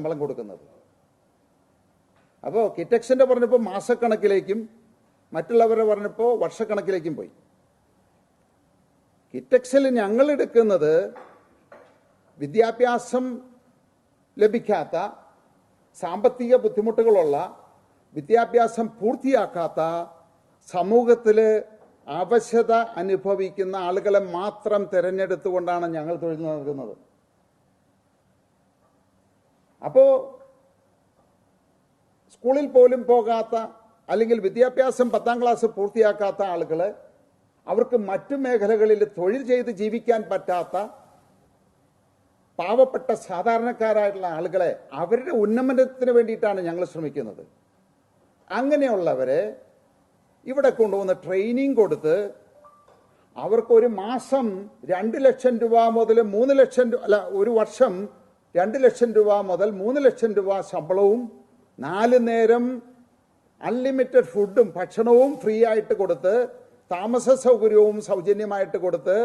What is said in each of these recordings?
ശമ്പളം കൊടുക്കുന്നത്. അപ്പോൾ കിറ്റക്സിൻ്റെ പറഞ്ഞപ്പോൾ മാസക്കണക്കിലേക്കും മറ്റുള്ളവരെ പറഞ്ഞപ്പോൾ വർഷക്കണക്കിലേക്കും പോയി. കിറ്റക്സിൽ ഞങ്ങൾ എടുക്കുന്നത് വിദ്യാഭ്യാസം ലഭിക്കാത്ത, സാമ്പത്തിക ബുദ്ധിമുട്ടുകളുള്ള, വിദ്യാഭ്യാസം പൂർത്തിയാക്കാത്ത, സമൂഹത്തിൽ അവശത അനുഭവിക്കുന്ന ആളുകളെ മാത്രം തിരഞ്ഞെടുത്തുകൊണ്ടാണ് ഞങ്ങൾ തൊഴിൽ നൽകുന്നത്. അപ്പോൾ സ്കൂളിൽ പോലും പോകാത്ത, അല്ലെങ്കിൽ വിദ്യാഭ്യാസം 10ാം ക്ലാസ് പൂർത്തിയാക്കാത്ത ആളുകൾ, അവർക്ക് മറ്റു മേഖലകളിൽ തൊഴിൽ ചെയ്ത് ജീവിക്കാൻ പറ്റാത്ത പാവപ്പെട്ട സാധാരണക്കാരായിട്ടുള്ള ആളുകളെ അവരുടെ ഉന്നമനത്തിന് വേണ്ടിയിട്ടാണ് ഞങ്ങൾ ശ്രമിക്കുന്നത്. അങ്ങനെയുള്ളവരെ ഇവിടെ കൊണ്ടുവന്ന് ട്രെയിനിങ് കൊടുത്ത് അവർക്കൊരു മാസം 2 ലക്ഷം രൂപ മുതൽ 3 ലക്ഷം രൂപ, അല്ല, ഒരു വർഷം 2 ലക്ഷം രൂപ മുതൽ 3 ലക്ഷം രൂപ ശമ്പളവും 4 നേരം അൺലിമിറ്റഡ് ഫുഡും ഭക്ഷണവും ഫ്രീ ആയിട്ട് കൊടുത്ത്, താമസ സൗകര്യവും സൗജന്യമായിട്ട് കൊടുത്ത്,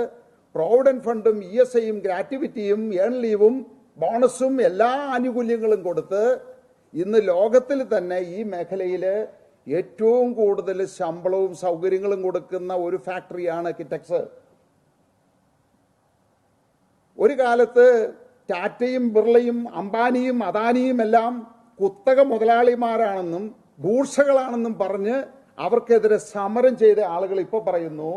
പ്രൊവിഡന്റ് ഫണ്ടും ESIയും ഗ്രാറ്റുവിറ്റിയും ഏൺ ലീവും ബോണസും എല്ലാ ആനുകൂല്യങ്ങളും കൊടുത്ത് ഇന്ന് ലോകത്തിൽ തന്നെ ഈ മേഖലയിൽ ഏറ്റവും കൂടുതൽ ശമ്പളവും സൗകര്യങ്ങളും കൊടുക്കുന്ന ഒരു ഫാക്ടറിയാണ് കിറ്റക്സ്. ഒരു കാലത്ത് ടാറ്റയും ബിർളയും അംബാനിയും അദാനിയും എല്ലാം കുത്തക മുതലാളിമാരാണെന്നും ബൂർഷകളാണെന്നും പറഞ്ഞ് അവർക്കെതിരെ സമരം ചെയ്ത ആളുകൾ ഇപ്പോൾ പറയുന്നു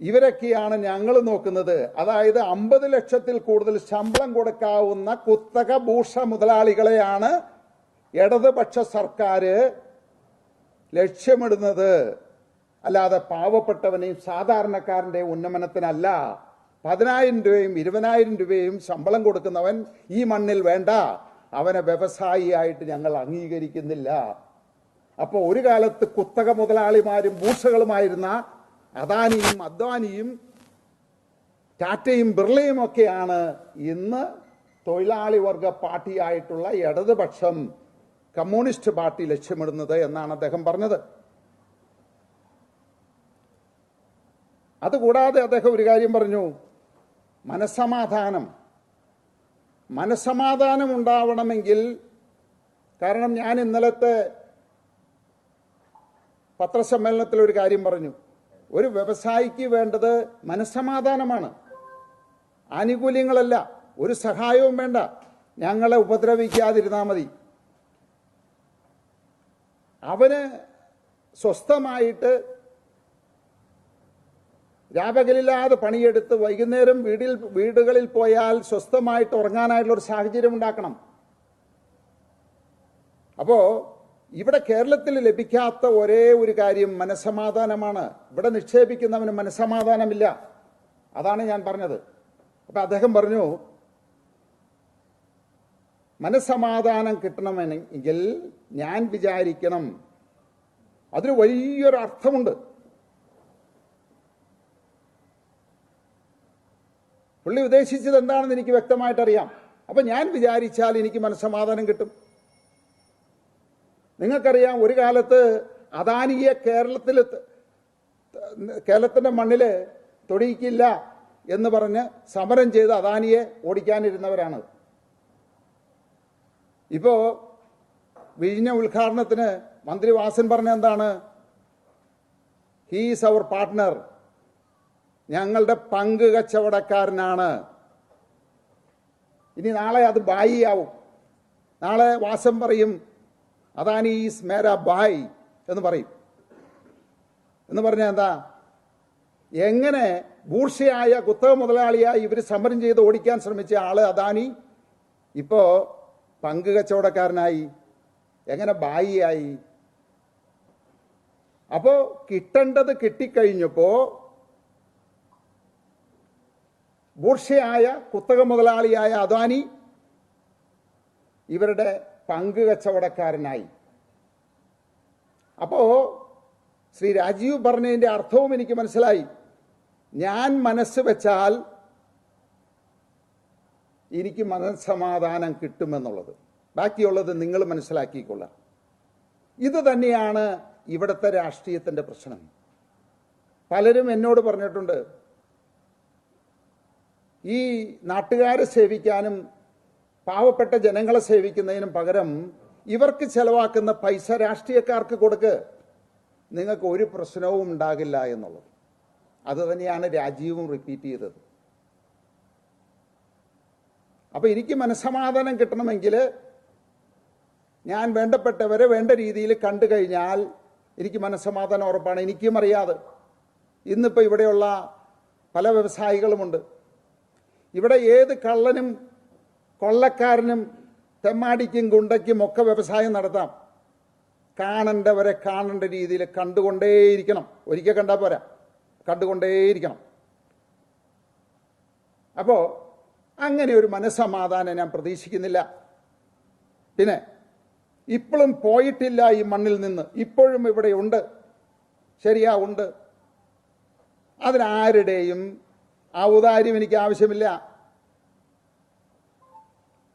ഇവരൊക്കെയാണ് ഞങ്ങൾ നോക്കുന്നത്. അതായത് 50 ലക്ഷത്തിൽ കൂടുതൽ ശമ്പളം കൊടുക്കാവുന്ന കുത്തക ബൂർഷ മുതലാളികളെയാണ് ഇടതുപക്ഷ സർക്കാർ ലക്ഷ്യമിടുന്നത്, അല്ലാതെ പാവപ്പെട്ടവനെയും സാധാരണക്കാരൻ്റെ ഉന്നമനത്തിനല്ല. 10,000 രൂപയും 20,000 രൂപയും ശമ്പളം കൊടുക്കുന്നവൻ ഈ മണ്ണിൽ വേണ്ട, അവനെ വ്യവസായിയായിട്ട് ഞങ്ങൾ അംഗീകരിക്കുന്നില്ല. അപ്പോൾ ഒരു കാലത്ത് കുത്തക മുതലാളിമാരും ബൂർഷകളുമായിരുന്ന അദാനിയും അദ്വാനിയും ടാറ്റയും ബിർളയും ഒക്കെയാണ് ഇന്ന് തൊഴിലാളി വർഗ പാർട്ടിയായിട്ടുള്ള ഇടതുപക്ഷം, കമ്മ്യൂണിസ്റ്റ് പാർട്ടി ലക്ഷ്യമിടുന്നത് എന്നാണ് അദ്ദേഹം പറഞ്ഞത്. അതുകൂടാതെ അദ്ദേഹം ഒരു കാര്യം പറഞ്ഞു, മനസ്സമാധാനം ഉണ്ടാവണമെങ്കിൽ, കാരണം ഞാൻ ഇന്നലത്തെ പത്രസമ്മേളനത്തിൽ ഒരു കാര്യം പറഞ്ഞു, ഒരു വ്യവസായിക്ക് വേണ്ടത് മനസ്സമാധാനമാണ്, ആനുകൂല്യങ്ങളല്ല, ഒരു സഹായവും വേണ്ട, ഞങ്ങളെ ഉപദ്രവിക്കാതിരുന്നാൽ മതി. അവന് സ്വസ്ഥമായിട്ട് രാപകലില്ലാതെ പണിയെടുത്ത് വൈകുന്നേരം വീടുകളിൽ പോയാൽ സ്വസ്ഥമായിട്ട് ഉറങ്ങാനായിട്ടുള്ള ഒരു സാഹചര്യം ഉണ്ടാക്കണം. അപ്പോൾ ഇവിടെ കേരളത്തിൽ ലഭിക്കാത്ത ഒരേ ഒരു കാര്യം മനസ്സമാധാനമാണ്. ഇവിടെ നിക്ഷേപിക്കുന്നവന് മനസ്സമാധാനമില്ല. അതാണ് ഞാൻ പറഞ്ഞത്. അപ്പം അദ്ദേഹം പറഞ്ഞു, മനസ്സമാധാനം കിട്ടണമെങ്കിൽ ഞാൻ വിചാരിക്കണം, അതിന് വലിയൊരു അർത്ഥമുണ്ട്. പുള്ളി ഉദ്ദേശിച്ചത് എന്താണെന്ന് എനിക്ക് വ്യക്തമായിട്ടറിയാം. അപ്പം ഞാൻ വിചാരിച്ചാൽ എനിക്ക് മനസ്സമാധാനം കിട്ടും. നിങ്ങൾക്കറിയാം, ഒരു കാലത്ത് അദാനിയെ കേരളത്തിൻ്റെ മണ്ണിൽ തൊടിയിക്കില്ല എന്ന് പറഞ്ഞ് സമരം ചെയ്ത് അദാനിയെ ഓടിക്കാനിരുന്നവരാണ്. ഇപ്പോൾ വിഴിഞ്ഞ ഉദ്ഘാടനത്തിന് മന്ത്രി വാസൻ പറഞ്ഞ എന്താണ്? ഹീസ് അവർ പാർട്ട്ണർ, ഞങ്ങളുടെ പങ്ക് കച്ചവടക്കാരനാണ്. ഇനി നാളെ അത് ബായി ആവും. നാളെ വാസൻ പറയും അദാനി ഈസ് മേര ബായ് എന്ന് പറയും. എന്ന് പറഞ്ഞാൽ എന്താ? എങ്ങനെ ബൂർഷയായ കുത്തക മുതലാളിയായി ഇവർ സമരം ചെയ്ത് ഓടിക്കാൻ ശ്രമിച്ച ആള് അദാനി ഇപ്പോൾ പങ്ക് കച്ചവടക്കാരനായി, എങ്ങനെ ബായിയായി? അപ്പോൾ കിട്ടേണ്ടത് കിട്ടിക്കഴിഞ്ഞപ്പോൾ ബൂർഷയായ കുത്തക മുതലാളിയായ അദാനി ഇവരുടെ പങ്ക് കച്ചവടക്കാരനായി. അപ്പോൾ ശ്രീ രാജീവ് പറഞ്ഞതിൻ്റെ അർത്ഥവും എനിക്ക് മനസ്സിലായി. ഞാൻ മനസ്സ് വെച്ചാൽ എനിക്ക് മനസ്സമാധാനം കിട്ടുമെന്നുള്ളത്. ബാക്കിയുള്ളത് നിങ്ങൾ മനസ്സിലാക്കിക്കൊള്ളാം. ഇത് തന്നെയാണ് ഇവിടുത്തെ രാഷ്ട്രീയത്തിൻ്റെ പ്രശ്നം. പലരും എന്നോട് പറഞ്ഞിട്ടുണ്ട്, ഈ നാട്ടുകാരെ സേവിക്കാനും പാവപ്പെട്ട ജനങ്ങളെ സേവിക്കുന്നതിനും പകരം ഇവർക്ക് ചെലവാക്കുന്ന പൈസ രാഷ്ട്രീയക്കാർക്ക് കൊടുക്ക്, നിങ്ങൾക്ക് ഒരു പ്രശ്നവും ഉണ്ടാകില്ല എന്നുള്ളത്. അത് തന്നെയാണ് രാജീവും റിപ്പീറ്റ് ചെയ്തത്. അപ്പൊ എനിക്ക് മനസ്സമാധാനം കിട്ടണമെങ്കിൽ ഞാൻ വേണ്ടപ്പെട്ടവരെ വേണ്ട രീതിയിൽ കണ്ടു കഴിഞ്ഞാൽ എനിക്ക് മനസ്സമാധാനം ഉറപ്പാണ്. എനിക്കും അറിയാതെ ഇന്നിപ്പോൾ ഇവിടെയുള്ള പല വ്യവസായികളുമുണ്ട്. ഇവിടെ ഏത് കള്ളനും കൊള്ളക്കാരനും തെമ്മാടിക്കും ഗുണ്ടയ്ക്കും ഒക്കെ വ്യവസായം നടത്താം. കാണേണ്ടവരെ കാണേണ്ട രീതിയിൽ കണ്ടുകൊണ്ടേയിരിക്കണം. ഒരിക്കൽ കണ്ടാൽ പോരാ, കണ്ടുകൊണ്ടേയിരിക്കണം. അപ്പോൾ അങ്ങനെ ഒരു മനസ്സമാധാനം ഞാൻ പ്രതീക്ഷിക്കുന്നില്ല. പിന്നെ ഇപ്പോഴും പോയിട്ടില്ല ഈ മണ്ണിൽ നിന്ന്, ഇപ്പോഴും ഇവിടെ ഉണ്ട്. ശരിയാ, ഉണ്ട്. അതിനാരുടെയും ഔദാര്യം എനിക്ക് ആവശ്യമില്ല.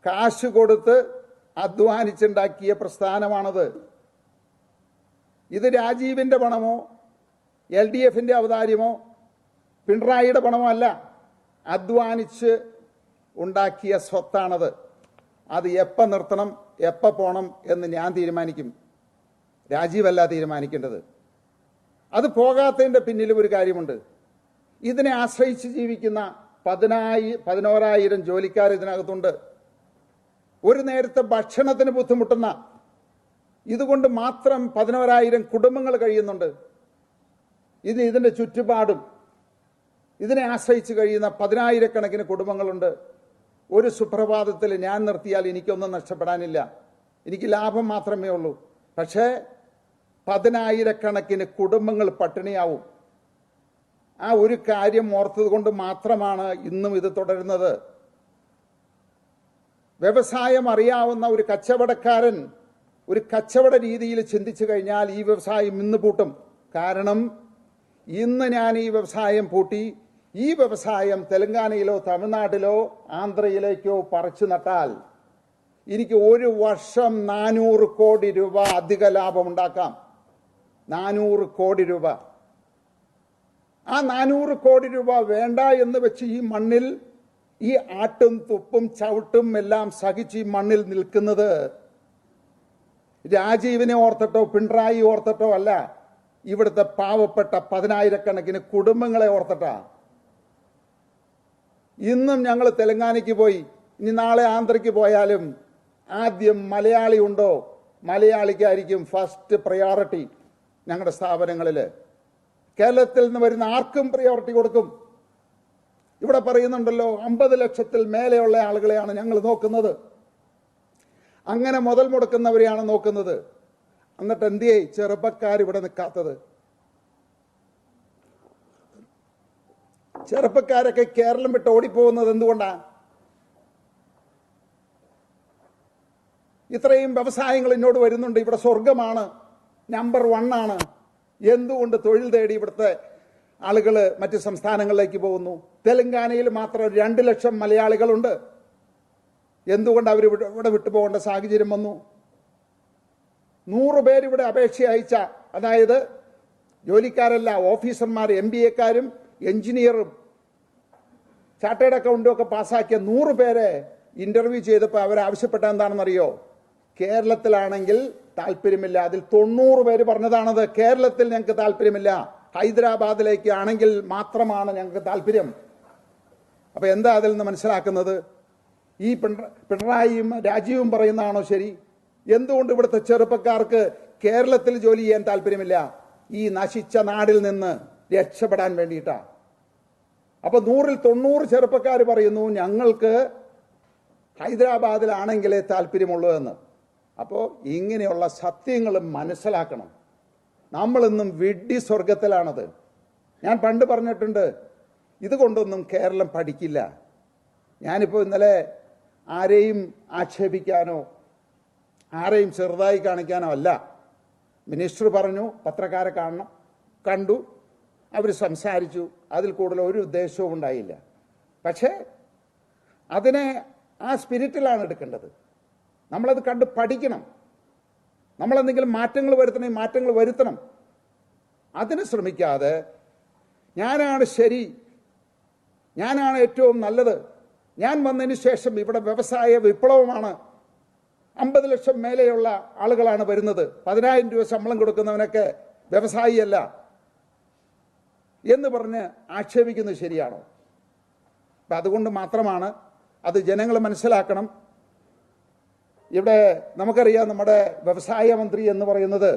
കാശ് കൊടുത്ത് അധ്വാനിച്ചുണ്ടാക്കിയ പ്രസ്ഥാനമാണത്. ഇത് രാജീവിന്റെ പണമോ LDFന്റെ ഔദാര്യമോ പിണറായിയുടെ പണമോ അല്ല. അധ്വാനിച്ച് ഉണ്ടാക്കിയ സ്വത്താണത്. അത് എപ്പോൾ നിർത്തണം, എപ്പോൾ പോകണം എന്ന് ഞാൻ തീരുമാനിക്കും, രാജീവല്ല തീരുമാനിക്കേണ്ടത്. അത് പോകാത്തതിൻ്റെ പിന്നിലും ഒരു കാര്യമുണ്ട്. ഇതിനെ ആശ്രയിച്ച് ജീവിക്കുന്ന 11,000 ജോലിക്കാർ ഇതിനകത്തുണ്ട്. ഒരു നേരത്തെ ഭക്ഷണത്തിന് ബുദ്ധിമുട്ടുന്ന, ഇതുകൊണ്ട് മാത്രം 11,000 കുടുംബങ്ങൾ കഴിയുന്നുണ്ട്. ഇതിന്റെ ചുറ്റുപാടും ഇതിനെ ആശ്രയിച്ച് കഴിയുന്ന 10,000 കുടുംബങ്ങളുണ്ട്. ഒരു സുപ്രഭാതത്തിൽ ഞാൻ നിർത്തിയാൽ എനിക്കൊന്നും നഷ്ടപ്പെടാനില്ല, എനിക്ക് ലാഭം മാത്രമേ ഉള്ളൂ. പക്ഷേ 10,000 കുടുംബങ്ങൾ പട്ടിണിയാവും. ആ ഒരു കാര്യം ഓർത്തത് കൊണ്ട് മാത്രമാണ് ഇന്നും ഇത് തുടരുന്നത്. വ്യവസായം അറിയാവുന്ന ഒരു കച്ചവടക്കാരൻ ഒരു കച്ചവട രീതിയിൽ ചിന്തിച്ചു കഴിഞ്ഞാൽ ഈ വ്യവസായം ഇന്ന് പൂട്ടും. കാരണം ഇന്ന് ഞാൻ ഈ വ്യവസായം പൂട്ടി ഈ വ്യവസായം തെലങ്കാനയിലോ തമിഴ്നാട്ടിലോ ആന്ധ്രയിലേക്കോ പറിച്ചു നട്ടാൽ എനിക്ക് ഒരു വർഷം 400 കോടി രൂപ അധിക ലാഭം ഉണ്ടാക്കാം. 400 കോടി രൂപ. ആ 400 കോടി രൂപ വേണ്ട എന്ന് വെച്ച് ഈ മണ്ണിൽ ഈ ആട്ടും തുപ്പും ചവിട്ടും എല്ലാം സഹിച്ച് ഈ മണ്ണിൽ നിൽക്കുന്നത് രാജീവിനെ ഓർത്തിട്ടോ പിണറായി ഓർത്തിട്ടോ അല്ല, ഇവിടുത്തെ പാവപ്പെട്ട 10,000 കുടുംബങ്ങളെ ഓർത്തിട്ടാ. ഇന്നും ഞങ്ങൾ തെലങ്കാനയ്ക്ക് പോയി, ഇനി നാളെ ആന്ധ്രയ്ക്ക് പോയാലും ആദ്യം മലയാളി ഉണ്ടോ, മലയാളിക്കായിരിക്കും ഫസ്റ്റ് പ്രയോറിറ്റി ഞങ്ങളുടെ സ്ഥാപനങ്ങളിൽ. കേരളത്തിൽ നിന്ന് വരുന്ന ആർക്കും പ്രയോറിറ്റി കൊടുക്കും. ഇവിടെ പറയുന്നുണ്ടല്ലോ 50 ലക്ഷത്തിൽ മേലെയുള്ള ആളുകളെയാണ് ഞങ്ങൾ നോക്കുന്നത്, അങ്ങനെ മുതൽ മുടക്കുന്നവരെയാണ് നോക്കുന്നത്. എന്നിട്ട് എന്തിയേ ചെറുപ്പക്കാർ ഇവിടെ നിൽക്കാത്തത്? ചെറുപ്പക്കാരൊക്കെ കേരളം വിട്ട് ഓടിപ്പോകുന്നത് എന്തുകൊണ്ടാ? ഇത്രയും വ്യവസായങ്ങൾ ഇന്നോട് വരുന്നുണ്ട്, ഇവിടെ സ്വർഗമാണ്, നമ്പർ 1 ആണ്. എന്തുകൊണ്ട് തൊഴിൽ തേടി ഇവിടുത്തെ ആളുകൾ മറ്റ് സംസ്ഥാനങ്ങളിലേക്ക് പോകുന്നു? തെലങ്കാനയിൽ മാത്രം 2 ലക്ഷം മലയാളികളുണ്ട്. എന്തുകൊണ്ട് അവർ ഇവിടെ വിട്ടുപോകേണ്ട സാഹചര്യം വന്നു? 100 പേര് ഇവിടെ അപേക്ഷ അയച്ച, അതായത് ജോലിക്കാരല്ല, ഓഫീസർമാർ, MBA-ക്കാരും എഞ്ചിനീയറും ചാർട്ടേഡ് അക്കൗണ്ടും ഒക്കെ പാസ്സാക്കിയ 100 പേരെ ഇന്റർവ്യൂ ചെയ്തപ്പോൾ അവരാവശ്യപ്പെട്ട എന്താണെന്നറിയോ? കേരളത്തിലാണെങ്കിൽ താല്പര്യമില്ല. അതിൽ 90 പേര് പറഞ്ഞതാണത്, കേരളത്തിൽ ഞങ്ങൾക്ക് താല്പര്യമില്ല, ഹൈദരാബാദിലേക്ക് ആണെങ്കിൽ മാത്രമാണ് ഞങ്ങൾക്ക് താല്പര്യം. അപ്പൊ എന്താ അതിൽ നിന്ന് മനസ്സിലാക്കുന്നത്? ഈ പിണറായിയും രാജീവും പറയുന്നതാണോ ശരി? എന്തുകൊണ്ട് ഇവിടുത്തെ ചെറുപ്പക്കാർക്ക് കേരളത്തിൽ ജോലി ചെയ്യാൻ താല്പര്യമില്ല? ഈ നശിച്ച നാടിൽ നിന്ന് രക്ഷപ്പെടാൻ വേണ്ടിയിട്ടാ. അപ്പൊ 100-ൽ 90 ചെറുപ്പക്കാർ പറയുന്നു ഞങ്ങൾക്ക് ഹൈദരാബാദിലാണെങ്കിലേ താല്പര്യമുള്ളൂ എന്ന്. അപ്പോൾ ഇങ്ങനെയുള്ള സത്യങ്ങൾ മനസ്സിലാക്കണം. നമ്മളിന്നും വിഡ്ഢി സ്വർഗത്തിലാണത്. ഞാൻ പണ്ട് പറഞ്ഞിട്ടുണ്ട്, ഇതുകൊണ്ടൊന്നും കേരളം പഠിക്കില്ല. ഞാനിപ്പോൾ ഇന്നലെ ആരെയും ആക്ഷേപിക്കാനോ ആരെയും ചെറുതായി കാണിക്കാനോ അല്ല. മിനിസ്റ്റർ പറഞ്ഞു പത്രക്കാരെ കാണണം, കണ്ടു, അവർ സംസാരിച്ചു, അതിൽ കൂടുതൽ ഒരു ഉദ്ദേശവും ഉണ്ടായില്ല. പക്ഷേ അതിനെ ആ സ്പിരിറ്റിലാണ് എടുക്കേണ്ടത്. നമ്മളത് കണ്ട് പഠിക്കണം. നമ്മളെന്തെങ്കിലും മാറ്റങ്ങൾ വരുത്തണമെങ്കിൽ മാറ്റങ്ങൾ വരുത്തണം. അതിന് ശ്രമിക്കാതെ ഞാനാണ് ശരി, ഞാനാണ് ഏറ്റവും നല്ലത്, ഞാൻ വന്നതിന് ശേഷം ഇവിടെ വ്യവസായ വിപ്ലവമാണ്, 50 ലക്ഷം മേലെയുള്ള ആളുകളാണ് വരുന്നത്, 10,000 രൂപ ശമ്പളം കൊടുക്കുന്നവനൊക്കെ വ്യവസായിയല്ല എന്ന് പറഞ്ഞ് ആക്ഷേപിക്കുന്നത് ശരിയാണോ? അപ്പം അതുകൊണ്ട് മാത്രമാണ് അത് ജനങ്ങൾ മനസ്സിലാക്കണം. ഇവിടെ നമുക്കറിയാം, നമ്മുടെ വ്യവസായ മന്ത്രി എന്ന് പറയുന്നത്